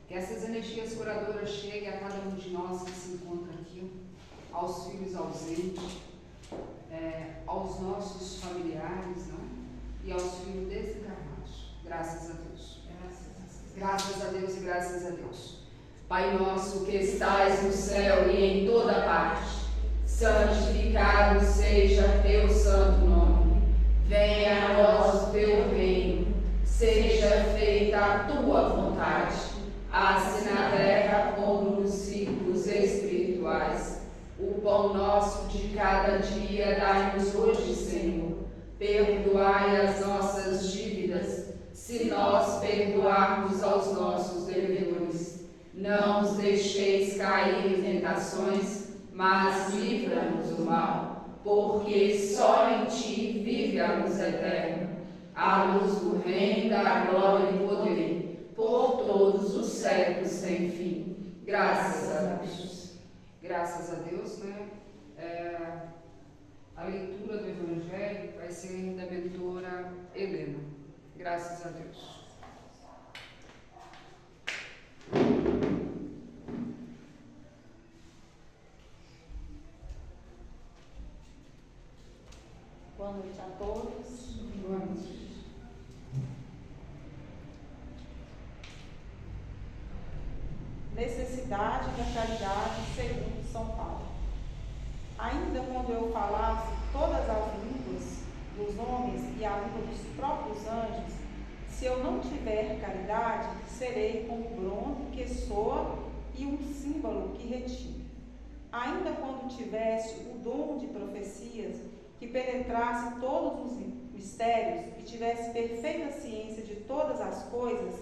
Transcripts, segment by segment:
Que essas energias curadoras cheguem a cada um de nós que se encontra aqui, aos filhos ausentes, aos nossos familiares, não? E aos filhos desencarnados. Graças a Deus. Graças a Deus e graças a Deus. Pai nosso que estais no céu e em toda parte, santificado seja teu santo nome. Venha a nós o teu reino. Seja feita a tua vontade, assim na terra como nos círculos espirituais. O pão nosso de cada dia dai-nos hoje, Senhor. Perdoai as nossas dívidas, se nós perdoarmos aos nossos devedores. Não nos deixeis cair em tentações, mas livra-nos do mal, porque só em ti vive a luz eterna, a luz do reino, da glória e poder, por todos os séculos sem fim. Graças a Deus. Graças a Deus, né? A leitura do Evangelho vai ser da mentora Helena. Graças a Deus. Boa noite a todos. Boa noite. Necessidade da caridade segundo São Paulo. Ainda quando eu falasse todas as línguas dos homens e a língua dos próprios anjos, se eu não tiver caridade, serei como bronze que soa e um símbolo que retira. Ainda quando tivesse o dom de profecias, que penetrasse todos os mistérios e tivesse perfeita ciência de todas as coisas,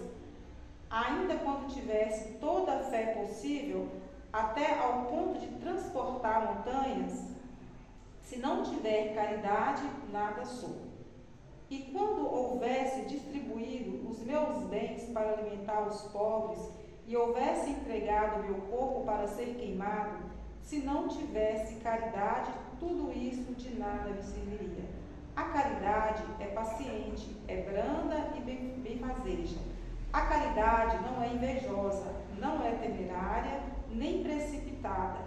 ainda quando tivesse toda a fé possível, até ao ponto de transportar montanhas, se não tiver caridade, nada sou. E quando houvesse distribuído os meus bens para alimentar os pobres, e houvesse entregado meu corpo para ser queimado, se não tivesse caridade, tudo isso de nada me serviria. A caridade é paciente, é branda e benfazeja. A caridade não é invejosa, não é temerária, nem precipitada,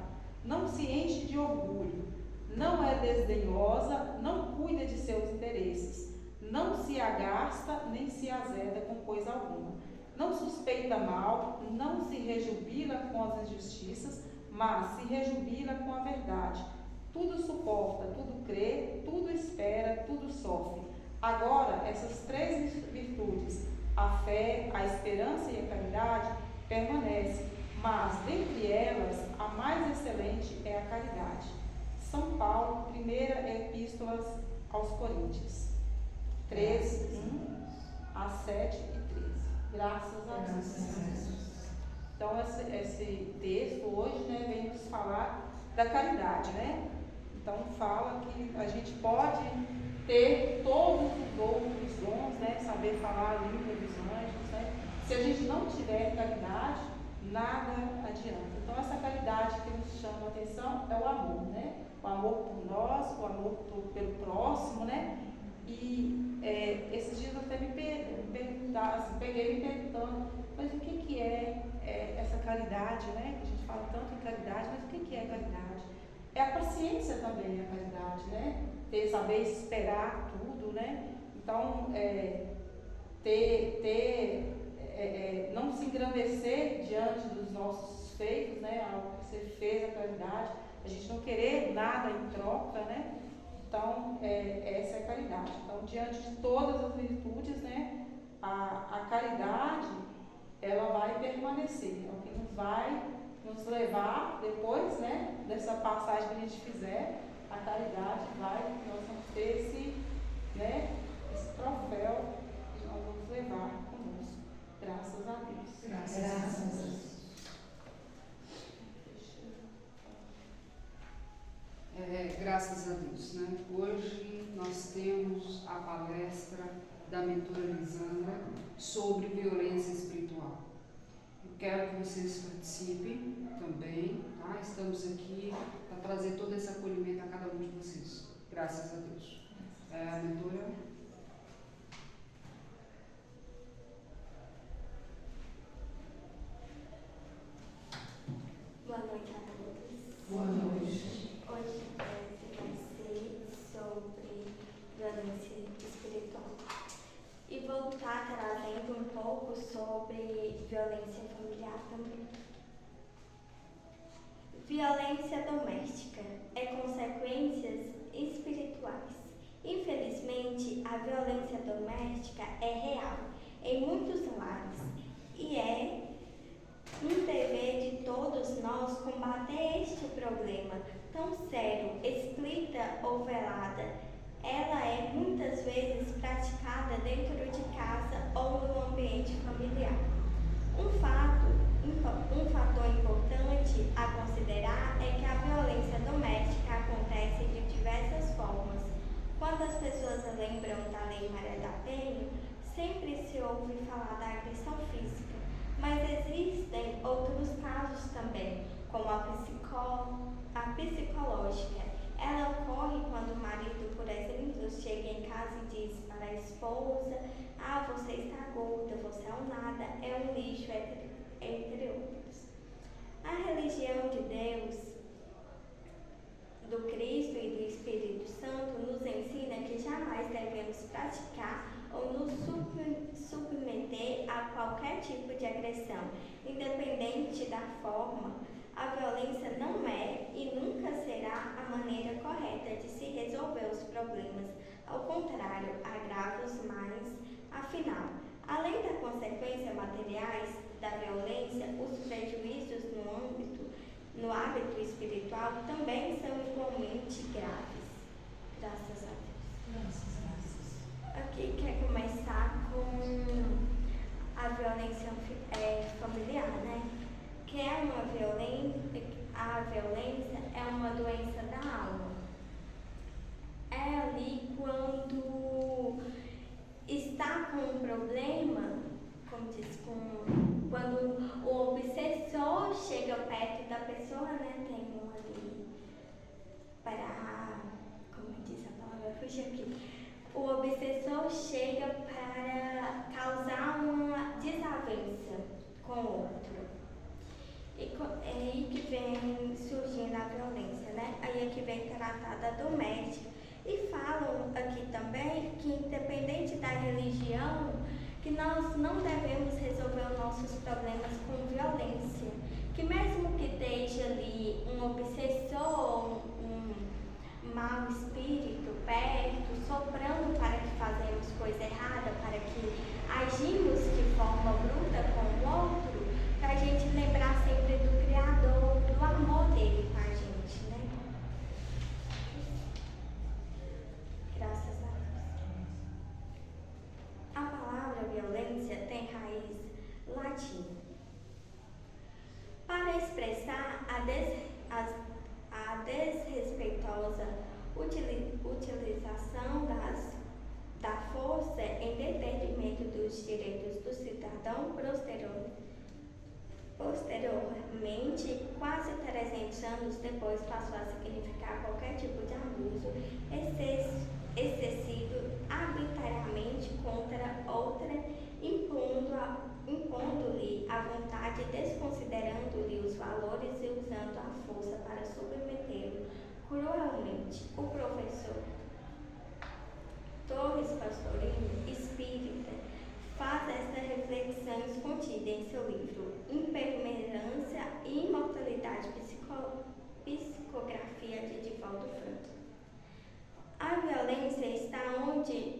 não se enche de orgulho, não é desdenhosa, não cuida de seus interesses, não se agasta nem se azeda com coisa alguma, não suspeita mal, não se rejubila com as injustiças, mas se rejubila com a verdade. Tudo suporta, tudo crê, tudo espera, tudo sofre. Agora, essas três virtudes, a fé, a esperança e a caridade, permanecem, mas dentre elas, a mais excelente é a caridade. São Paulo, primeira epístola aos Coríntios, 13, 1 a 7 e 13. Graças a Deus. Então, esse texto hoje, né, vem nos falar da caridade, né? Então, fala que a gente pode ter todos os outros dons, né? Saber falar a língua dos anjos, né? Se a gente não tiver caridade, nada adianta. Então, essa caridade que nos chama a atenção é o amor, né? O amor por nós, o amor pelo próximo, né? E esses dias eu até me perguntar, assim, peguei me perguntando, mas o que é essa caridade, né? A gente fala tanto em caridade, mas o que é caridade? É a paciência também, a caridade, né? Saber esperar tudo, né? Então, não se engrandecer diante dos nossos feitos, né? Algo que você fez, a caridade, a gente não querer nada em troca, né? Então, essa é a caridade. Então, diante de todas as virtudes, né? A caridade, ela vai permanecer, é o que nos vai nos levar depois, né, dessa passagem que a gente fizer, a caridade nós vamos ter esse troféu que nós vamos levar conosco, graças a Deus. Graças a Deus. Graças a Deus, né? Hoje nós temos a palestra da mentora Lisandra sobre violência espiritual. Eu quero que vocês participem também, tá? Estamos aqui para trazer todo esse acolhimento a cada um de vocês. Graças a Deus. A mentora. estar trazendo um pouco sobre violência familiar também. Violência doméstica é consequências espirituais. Infelizmente, a violência doméstica é real em muitos lares e é um dever de todos nós combater este problema tão sério, explícita ou velada. Ela é muitas vezes praticada dentro de casa ou no ambiente familiar. Um fator importante a considerar é que a violência doméstica acontece de diversas formas. Quando as pessoas lembram da Lei Maria da Penha, sempre se ouve falar da agressão física, mas existem outros casos também, como a psicológica. Ela ocorre quando o marido, por exemplo, chega em casa e diz para a esposa: "Ah, você está gorda, você é um nada, é um lixo", entre outros. A religião de Deus, do Cristo e do Espírito Santo nos ensina que jamais devemos praticar ou nos submeter a qualquer tipo de agressão, independente da forma. A violência não é e nunca será a maneira correta de se resolver os problemas. Ao contrário, agrava-os mais. Afinal, além das consequências materiais da violência, os prejuízos no hábito espiritual também são igualmente graves. Graças a Deus. Aqui quer começar com a violência familiar, né? Que é a violência é uma doença da alma. É ali quando está com um problema, como diz, quando o obsessor chega perto da pessoa, né? Tem um ali para, como diz a palavra, fugir aqui. O obsessor chega para causar uma desavença com o outro. E é aí que vem surgindo a violência, né? Aí é que vem tratada doméstica. E falam aqui também que, independente da religião, que nós não devemos resolver os nossos problemas com violência. Que mesmo que esteja ali um obsessor, um mau espírito perto, soprando para que fazemos coisa errada, para que agimos de forma bruta com o outro, para a gente lembrar sempre do Criador, do amor dele com a gente, né? Graças a Deus. A palavra violência tem raiz latina. Para expressar a desrespeitosa utilização da força em detrimento dos direitos do cidadão, posteriormente, quase 300 anos depois, passou a significar qualquer tipo de abuso excessivo arbitrariamente contra outra, impondo-lhe a vontade, desconsiderando-lhe os valores e usando a força para submetê-lo cruelmente. O professor Torres Pastorino, espírita, faz esta reflexão contida em seu livro Impermanência e Imortalidade, Psicografia de Divaldo Franco. A violência está onde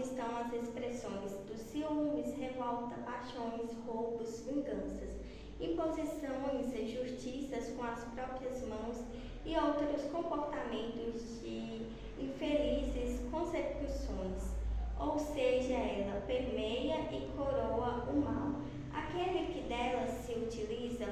estão as expressões dos ciúmes, revolta, paixões, roubos, vinganças, imposições e justiças com as próprias mãos e outros comportamentos de infelizes consecuções. Ou seja, ela permeia e coroa o mal. Aquele que dela se utiliza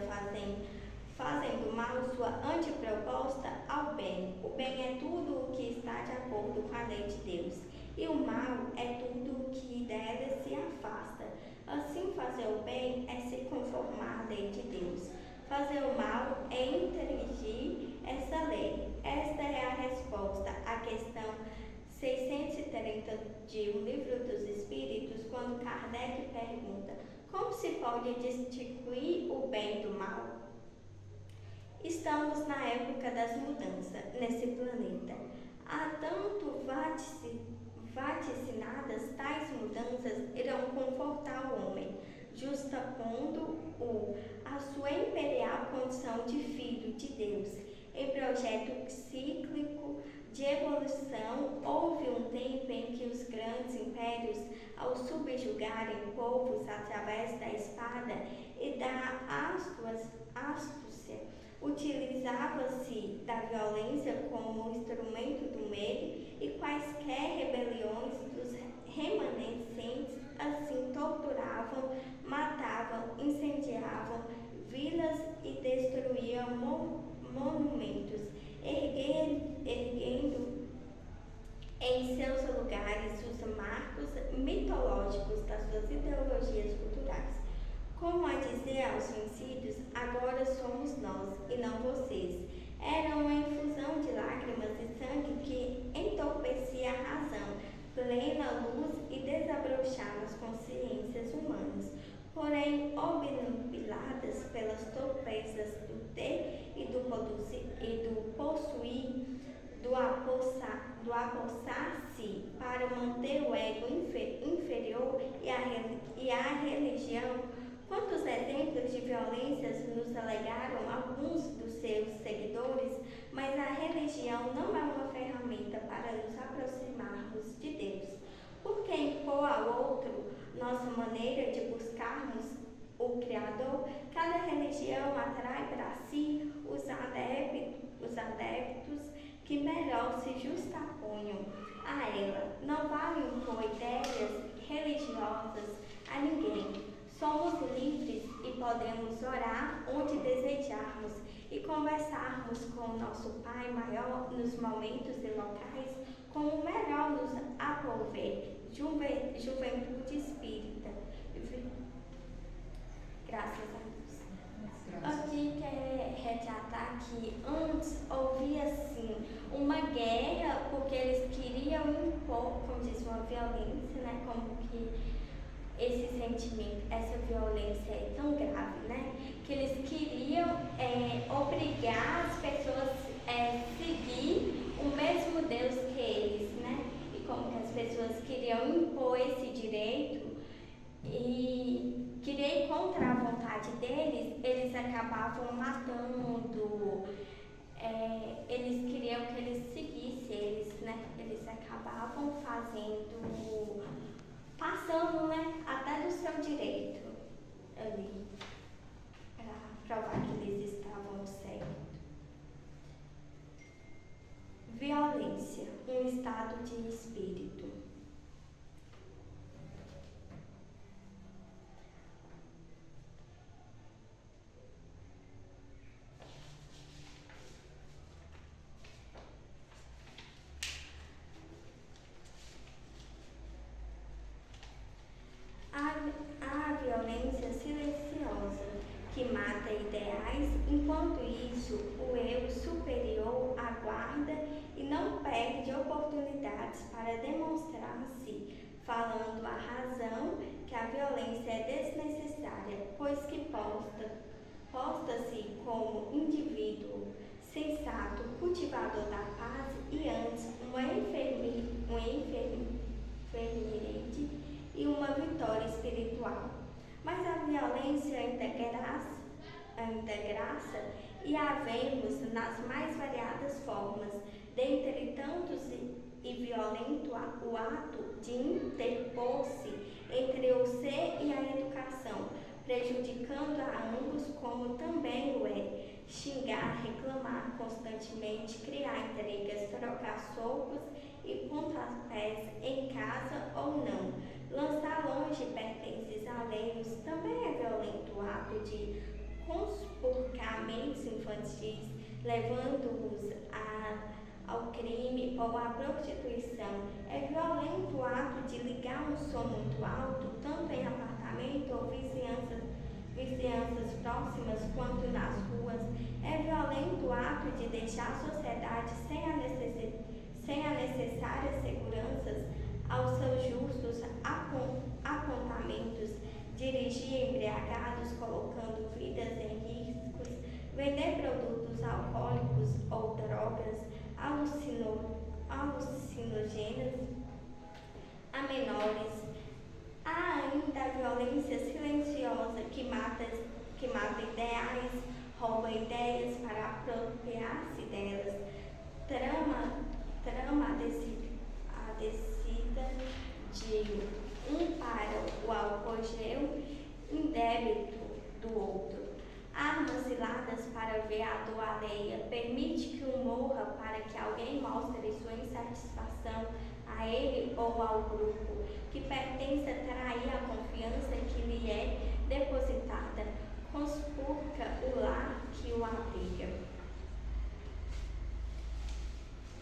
fazendo mal sua anteproposta ao bem. O bem é tudo o que está de acordo com a lei de Deus, e o mal é tudo o que dela se afasta. Assim, fazer o bem é se conformar à lei de Deus. Fazer o mal é infringir essa lei. Esta é a resposta à questão 630 de O Livro dos Espíritos, quando Kardec pergunta: como se pode distinguir o bem do mal? Estamos na época das mudanças nesse planeta. Há tanto vaticinadas, tais mudanças irão confortar o homem, justapondo-o à sua imperial condição de filho de Deus. Em projeto cíclico de evolução, houve um tempo em que os grandes impérios, ao subjugarem povos através da espada e da astúcia, utilizava-se da violência como instrumento do medo, e quaisquer rebeliões dos remanescentes assim torturavam, matavam, incendiavam vilas e destruíam monumentos, erguendo em seus lugares os marcos mitológicos das suas ideologias culturais. Como a dizer aos vencidos, agora somos nós e não vocês. Era uma infusão de lágrimas e sangue que entorpecia a razão, plena luz e desabrochava as consciências humanas. Porém, obnubiladas pelas torpezas do ter e do possuir, do apossar-se para manter o ego inferior e a religião. Quantos exemplos de violências nos alegaram alguns dos seus seguidores, mas a religião não é uma ferramenta para nos aproximarmos de Deus. Porque impor ao outro nossa maneira de buscarmos o Criador, cada religião atrai para si os adeptos que melhor se justaponham a ela. Não vale impor ideias religiosas a ninguém. Somos livres e podemos orar onde desejarmos e conversarmos com o nosso Pai maior nos momentos e locais como melhor nos aprouver. Juventude espírita. Graças a Deus. Aqui quer retratar que antes havia assim uma guerra, porque eles queriam impor, como diz, uma violência, né? Como que esse sentimento, essa violência é tão grave, né? Que eles queriam obrigar as pessoas a seguir o mesmo Deus que eles, né? E como que as pessoas queriam impor esse direito e querer ir contra a vontade deles, eles acabavam matando, eles queriam que eles seguissem eles, né? Eles acabavam passando, né, até do seu direito ali, para provar que eles estavam certos. Violência, um estado de espírito. A violência silenciosa que mata ideais, enquanto isso o eu superior aguarda e não perde oportunidades para demonstrar-se, falando a razão que a violência é desnecessária, pois que posta-se como indivíduo sensato, cultivador da paz e antes uma enfermidade e uma vitória espiritual. Mas a violência integraça e a vemos nas mais variadas formas, dentre tantos e violento o ato de interpor-se entre o ser e a educação, prejudicando a ambos, como também o é xingar, reclamar constantemente, criar intrigas, trocar socos e pontapés em casa ou não, lançar longe pertences alheios. Também é violento o ato de conspurcar mentes infantis, levando-os ao crime ou à prostituição. É violento o ato de ligar um som muito alto, tanto em apartamento ou vizinhanças próximas quanto nas ruas. É violento o ato de deixar a sociedade sem a necessária segurança aos seus justos apontamentos, dirigir embriagados, colocando vidas em riscos, vender produtos alcoólicos ou drogas alucinogênas, a menores. Há ainda a violência silenciosa que mata ideais, rouba ideias para apropriar-se delas, trama a descida de um para o apogeu indébito do outro. Armas ciladas para ver a dor alheia, permite que um morra para que alguém mostre sua insatisfação a ele ou ao grupo, que pertence a trair a confiança que lhe é depositada, conspurca o lar que o abriga.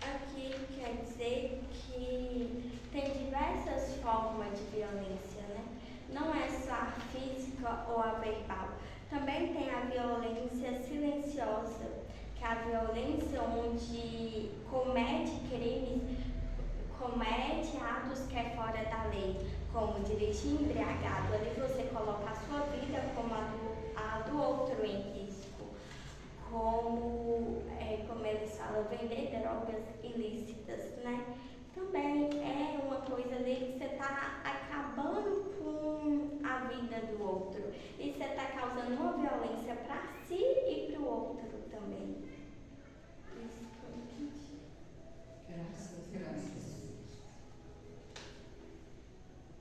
Aqui quer dizer que tem diversas formas de violência, né? Não é só a física ou a verbal. Também tem a violência silenciosa, que é a violência onde comete crimes, comete atos que é fora da lei, como dirigir embriagado. Ali você coloca a sua vida como a do outro em risco, como eles falam, vender drogas ilícitas, né? Também é uma coisa ali que você está acabando com a vida do outro e você está causando uma violência para si e para o outro também. Isso que eu entendi. Graças.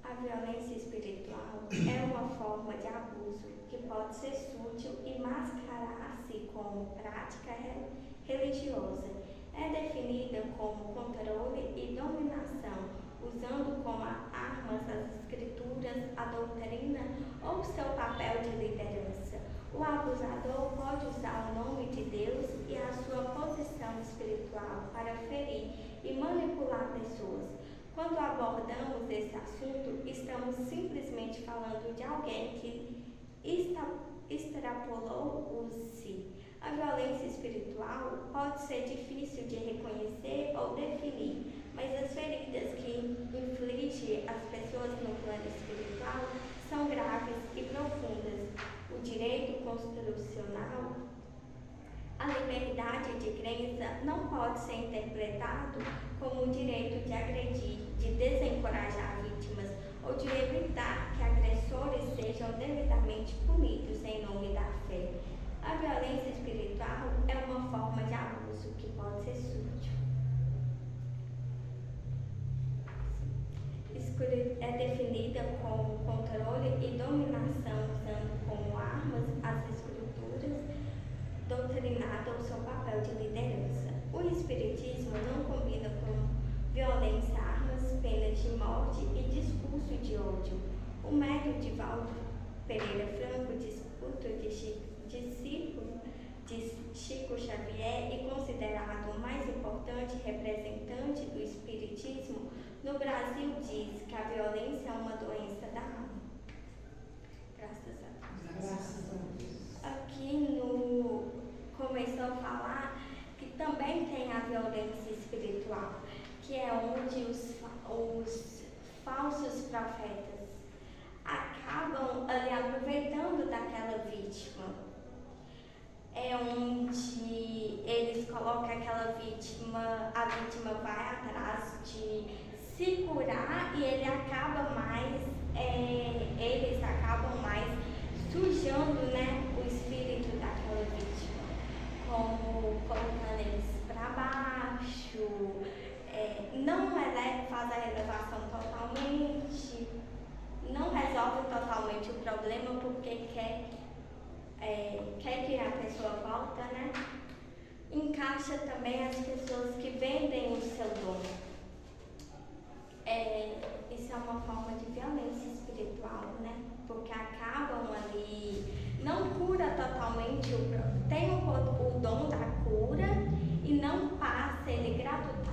A violência espiritual é uma forma de abuso que pode ser sutil e mascarar-se como prática religiosa. É definida como controle e dominação, usando como armas as escrituras, a doutrina ou seu papel de liderança. O abusador pode usar o nome de Deus e a sua posição espiritual para ferir e manipular pessoas. Quando abordamos esse assunto, estamos simplesmente falando de alguém que extrapolou o si. A violência espiritual pode ser difícil de reconhecer ou definir, mas as feridas que inflige às pessoas no plano espiritual são graves e profundas. O direito constitucional, a liberdade de crença não pode ser interpretado como o direito de agredir, de desencorajar vítimas ou de evitar que agressores sejam devidamente punidos em nome da fé. A violência espiritual é uma forma de abuso que pode ser sutil. É definida como controle e dominação, usando como armas as escrituras, doutrinada ou seu papel de liderança. O espiritismo não combina com violência, armas, penas de morte e discurso de ódio. O método de Valdo Pereira Franco, discípulo de Chico Xavier e considerado o mais importante representante do espiritismo no Brasil, diz que a violência é uma doença da alma. Graças a Deus. Graças a Deus. Aqui começou a falar que também tem a violência espiritual, que é onde os falsos profetas acabam ali aproveitando daquela vítima. É onde eles colocam aquela vítima, a vítima vai atrás de se curar e eles acabam mais sujando, né, o espírito daquela vítima, como colocando eles para baixo, não faz a elevação totalmente, não resolve totalmente o problema porque quer que a pessoa volta, né? Encaixa também as pessoas que vendem o seu dom. Isso é uma forma de violência espiritual, né? Porque acabam ali, não cura totalmente tem o dom da cura e não passa ele gratuitamente.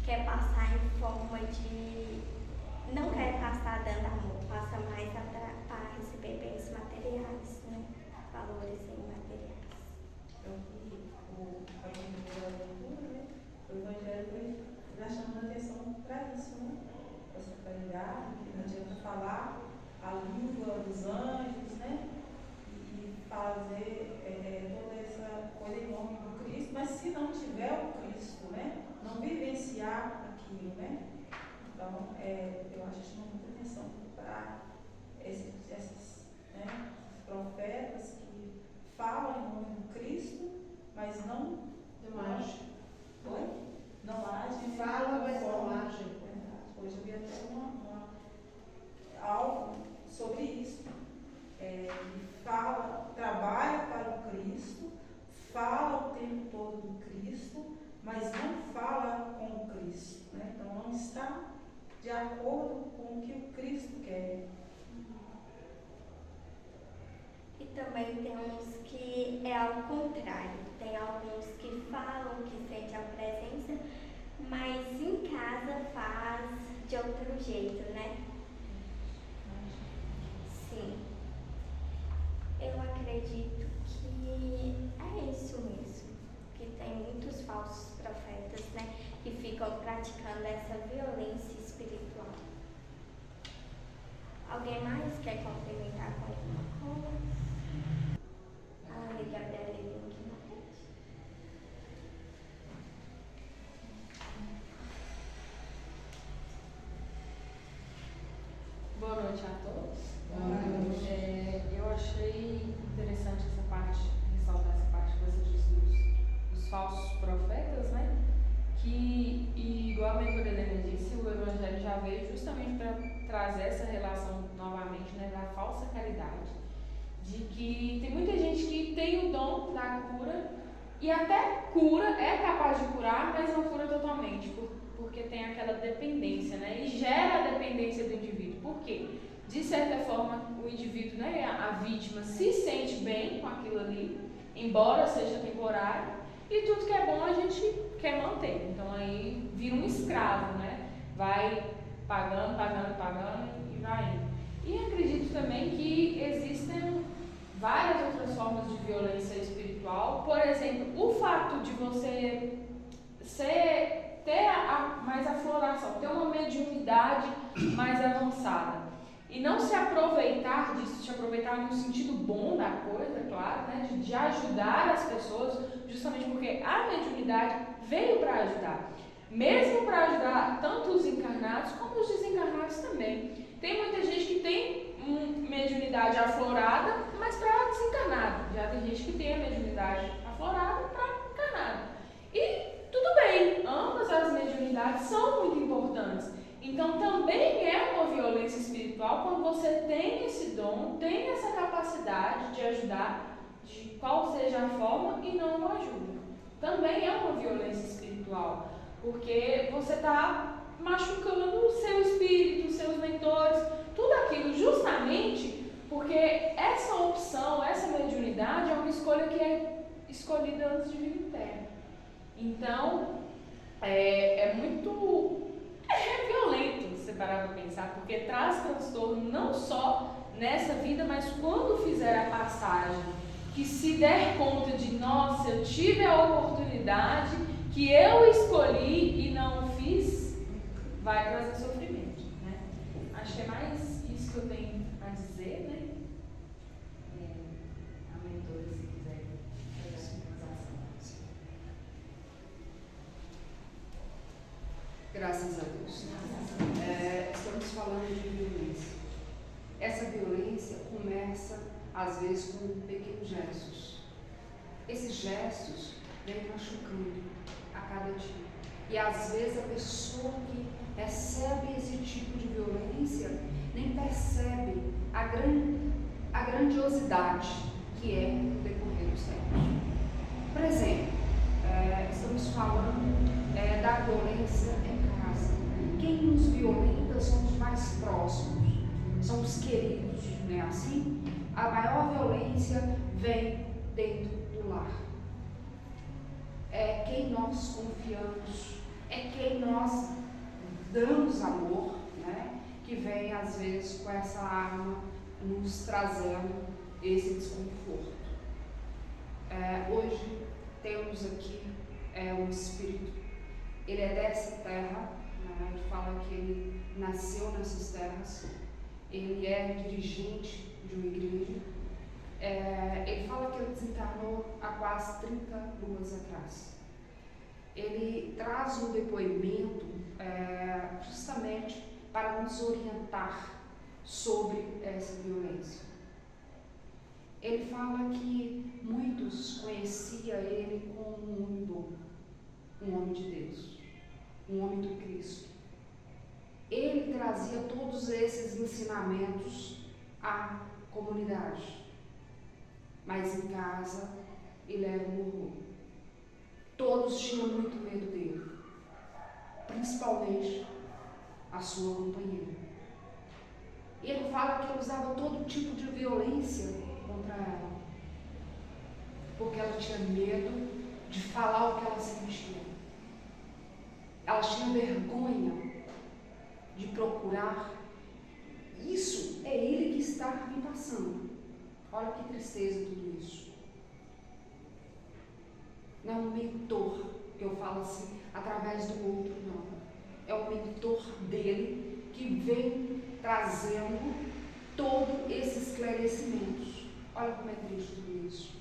Quer passar em forma de, não quer passar dando amor, passa mais para receber bens materiais, né? Valores imateriais. O Evangelho foi já chamando a atenção para isso, né? Para essa claridade, que não adianta falar a língua dos anjos, né? E fazer toda essa coisa em nome do Cristo, mas se não tiver o Cristo, né? Não vivenciar aquilo, né? Então, eu acho que chama muita atenção para esses né, profetas que falam em nome do Cristo, mas não agem. Oi? Não agem. Fala, mas não agem. Hoje eu vi até algo sobre isso. Que fala, trabalha para o Cristo, fala o tempo todo do Cristo, mas não fala com o Cristo, né? Então não está de acordo com o que o Cristo quer. E também tem uns que é ao contrário. Tem alguns que falam que sente a presença, mas em casa faz de outro jeito, né? Sim. Eu acredito que é isso mesmo. Que tem muitos falsos profetas, né? Que ficam praticando essa violência espiritual. Alguém mais quer complementar com alguma coisa? A Ana Gabriela veio aqui na frente. Boa noite a todos. Boa noite. Eu achei interessante essa parte, ressaltar essa parte que você disse dos falsos profetas, né? Que, igual a mentora Helena disse, o Evangelho já veio justamente para trazer essa relação novamente, né, da falsa caridade. De que tem muita gente que tem o dom da cura e até cura, é capaz de curar, mas não cura totalmente, porque tem aquela dependência, né? E gera a dependência do indivíduo. Por quê? De certa forma, o indivíduo, né, a vítima, se sente bem com aquilo ali, embora seja temporário, e tudo que é bom a gente quer manter. Então aí vira um escravo, né? Vai pagando e vai indo. E acredito também que existem várias outras formas de violência espiritual. Por exemplo, o fato de você ter mais afloração, ter uma mediunidade mais avançada e não se aproveitar disso, se aproveitar no sentido bom da coisa, claro, né, de ajudar as pessoas, justamente porque a mediunidade veio para ajudar, mesmo para ajudar tanto os encarnados como os desencarnados também. Tem muita gente que tem mediunidade aflorada, mas para desencarnado. Já tem gente que tem a mediunidade aflorada para encarnado. E tudo bem, ambas as mediunidades são muito importantes. Então também é uma violência espiritual quando você tem esse dom, tem essa capacidade de ajudar, de qual seja a forma, e não o ajuda. Também é uma violência espiritual, porque você está machucando o seu espírito, os seus mentores, tudo aquilo justamente porque essa opção, essa mediunidade é uma escolha que é escolhida antes de vir em terra. Então, é violento você parar para pensar, porque traz transtorno não só nessa vida, mas quando fizer a passagem, que se der conta de, nossa, eu tive a oportunidade, que eu escolhi e não fiz, vai trazer sofrimento, né? Acho que é mais isso que eu tenho a dizer, né? A mentora, se quiser pegar a finalização. Graças a Deus. Estamos falando de violência. Essa violência começa, às vezes, com pequenos gestos. Esses gestos vêm machucando a cada dia. E, às vezes, a pessoa que recebe esse tipo de violência nem percebe a grandiosidade que é no decorrer dos tempos. Por exemplo, estamos falando da violência em casa. Quem nos violenta são os mais próximos, são os queridos, não é assim? A maior violência vem dentro do lar. É quem nós confiamos, é quem nós damos amor, né? Que vem às vezes com essa arma nos trazendo esse desconforto. Hoje temos aqui um espírito, ele é dessa terra, né? Ele fala que ele nasceu nessas terras, ele é dirigente de uma igreja, ele fala que ele desencarnou há quase 30 luas atrás. Ele traz um depoimento justamente para nos orientar sobre essa violência. Ele fala que muitos conheciam ele como um homem bom, um homem de Deus, um homem do Cristo. Ele trazia todos esses ensinamentos à comunidade, mas em casa ele era um horror. Todos tinham muito medo dele, principalmente a sua companheira. Ele fala que ele usava todo tipo de violência contra ela, porque ela tinha medo de falar o que ela sentia. Ela tinha vergonha de procurar. Isso é ele que está me passando. Olha que tristeza tudo isso. Não é um mentor, que eu falo assim, através do outro, não. É o mentor dele que vem trazendo todo esse esclarecimento. Olha como é triste tudo isso.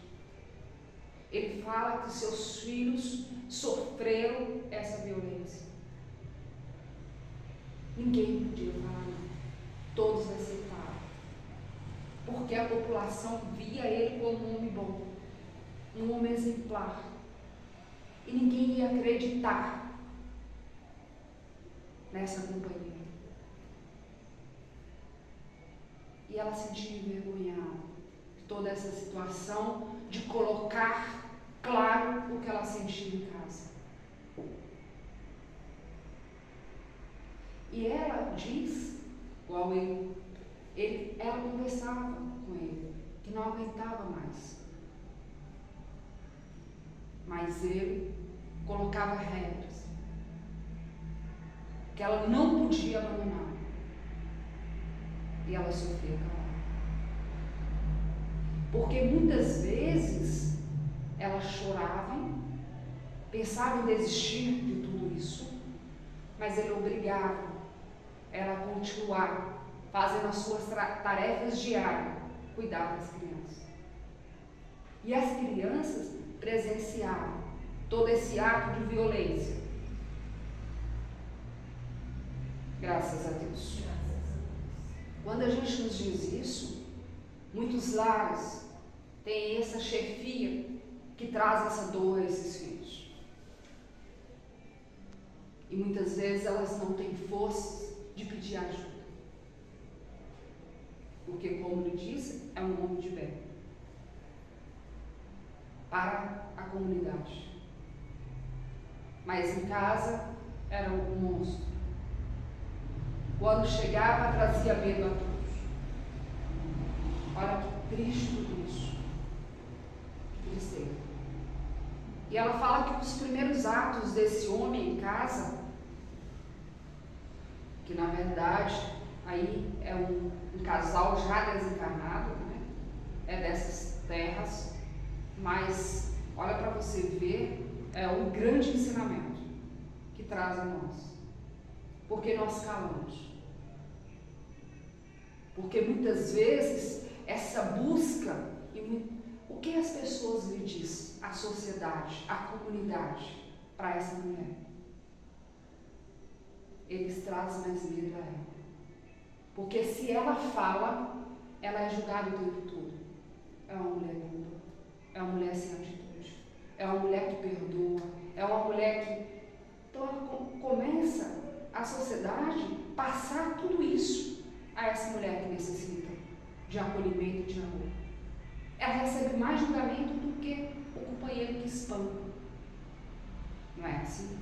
Ele fala que seus filhos sofreram essa violência. Ninguém podia falar não. Todos aceitaram. Porque a população via ele como um homem bom, um homem exemplar. E ninguém ia acreditar nessa companhia. E ela sentia envergonhada de toda essa situação, de colocar claro o que ela sentia em casa. E ela diz, igual ela conversava com ele, que não aguentava mais. Mas ele colocava regras, que ela não podia abandonar. E ela sofria calada. Porque muitas vezes ela chorava, pensava em desistir de tudo isso, mas ele obrigava ela a continuar fazendo as suas tarefas diárias, cuidar das crianças. E as crianças presenciaram todo esse ato de violência. Graças a Deus. Quando a gente nos diz isso, muitos lares têm essa chefia que traz essa dor a esses filhos. E muitas vezes elas não têm força de pedir ajuda. Porque, como ele disse, é um homem de bem para a comunidade. Mas em casa era um monstro. Quando chegava, trazia medo a todos. Olha que triste tudo isso. Que tristeza. E ela fala que os primeiros atos desse homem em casa, que na verdade aí é um casal já desencarnado, né? É dessas terras, mas olha para você ver, é um grande ensinamento que traz a nós. Porque nós calamos. Porque muitas vezes essa busca, o que as pessoas lhe dizem, a sociedade, a comunidade, para essa mulher? Eles trazem mais medo a ela. Porque se ela fala, ela é julgada o tempo todo. É uma mulher boa, é uma mulher sem atitude, é uma mulher que perdoa, é uma mulher que... Então ela começa a sociedade passar tudo isso a essa mulher que necessita de acolhimento e de amor. Ela recebe mais julgamento do que o companheiro que espanca. Não é assim?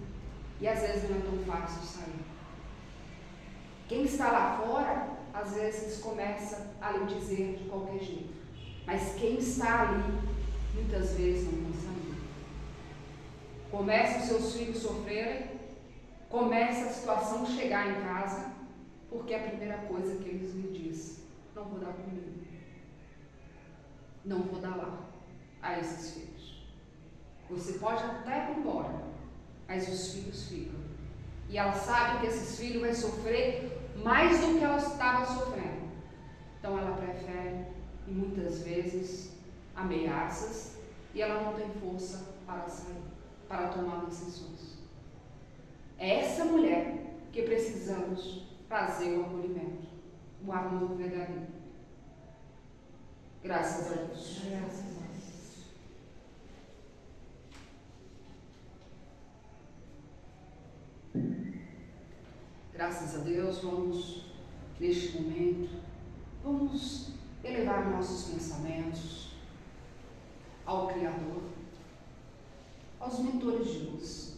E às vezes não é tão fácil sair. Quem está lá fora, às vezes começa a lhe dizer de qualquer jeito. Mas quem está ali, muitas vezes não quer sair. Começa os seus filhos sofrerem, começa a situação chegar em casa, porque a primeira coisa que eles lhe dizem, não vou dar comida. Não vou dar lar a esses filhos. Você pode até ir embora, mas os filhos ficam. E ela sabe que esses filhos vão sofrer mais do que ela estava sofrendo. Então ela prefere, e muitas vezes, ameaças, e ela não tem força para sair, para tomar decisões. É essa mulher que precisamos trazer o acolhimento, o amor verdadeiro. Graças a Deus. Graças a Deus, vamos, neste momento, vamos elevar nossos pensamentos ao Criador, aos mentores de luz.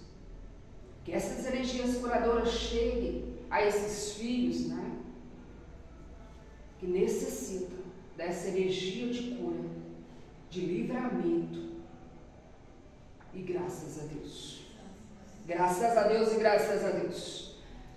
Que essas energias curadoras cheguem a esses filhos, que necessitam dessa energia de cura, de livramento. E graças a Deus. Graças a Deus e graças a Deus.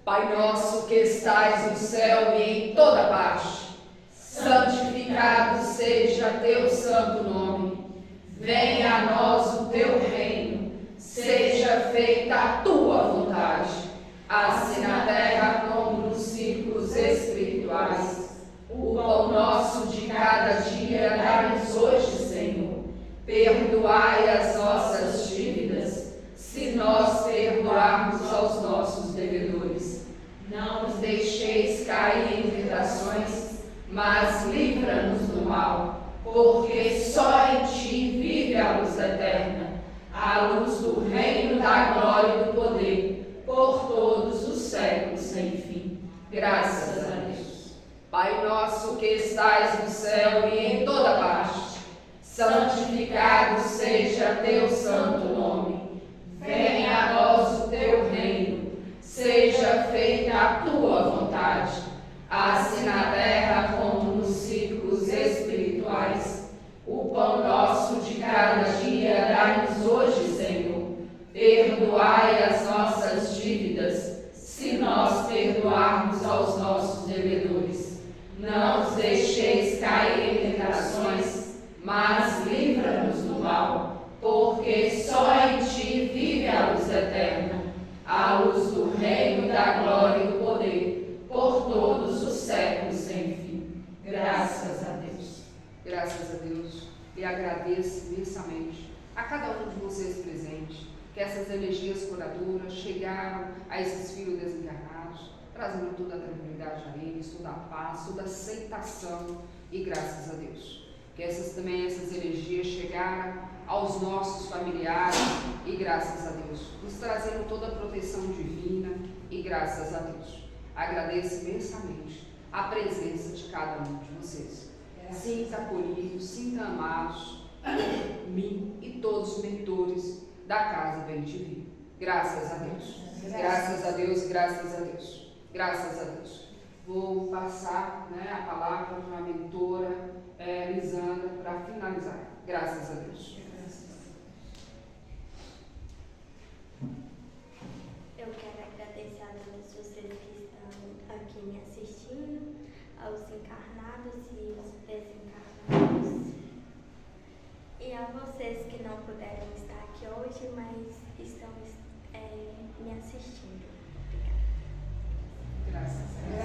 Pai nosso que estais no céu e em toda parte, santificado seja teu santo nome. Venha a nós o teu reino. Seja feita a tua vontade, assim na terra como nos círculos espirituais. O pão nosso de cada dia dai-nos hoje, Senhor. Perdoai as nossas dívidas, se nós perdoarmos aos nossos devedores. Não nos deixeis cair em tentações, mas livra-nos do mal, porque só em ti vive a luz eterna, a luz do reino da glória e do poder, por todos os séculos sem fim. Graças a Deus. Pai nosso que estais no céu e em toda parte, santificado seja teu santo nome. Venha a nós o teu reino. Seja feita a tua vontade, assim na terra como nos círculos espirituais. O pão nosso de cada dia dai-nos hoje, Senhor. Perdoai as nossas dívidas, se nós perdoarmos aos nossos devedores. Não nos deixeis cair em tentações, mas livra-nos do mal, porque só em ti vive a luz eterna, a luz do reino da glória e do poder, por todos os séculos sem fim. Graças a Deus. Graças a Deus. E agradeço imensamente a cada um de vocês presentes, que essas energias curadoras chegaram a esses filhos desencarnados, trazendo toda a tranquilidade a eles, toda a paz, toda a aceitação, e graças a Deus. Que essas energias chegaram aos nossos familiares, e graças a Deus, nos trazendo toda a proteção divina, e graças a Deus. Agradeço imensamente a presença de cada um de vocês. Sinta acolhidos, sinta amados por mim e todos os mentores da Casa Bem Te Vi. Graças a Deus. Graças a Deus, graças a Deus. Graças a Deus. Vou passar a palavra para a mentora Lisandra para finalizar. Graças a Deus. Eu quero agradecer a todos vocês que estão aqui me assistindo, aos encarnados e aos desencarnados, e a vocês que não puderam estar aqui hoje, mas estão me assistindo. Obrigada. Graças a Deus.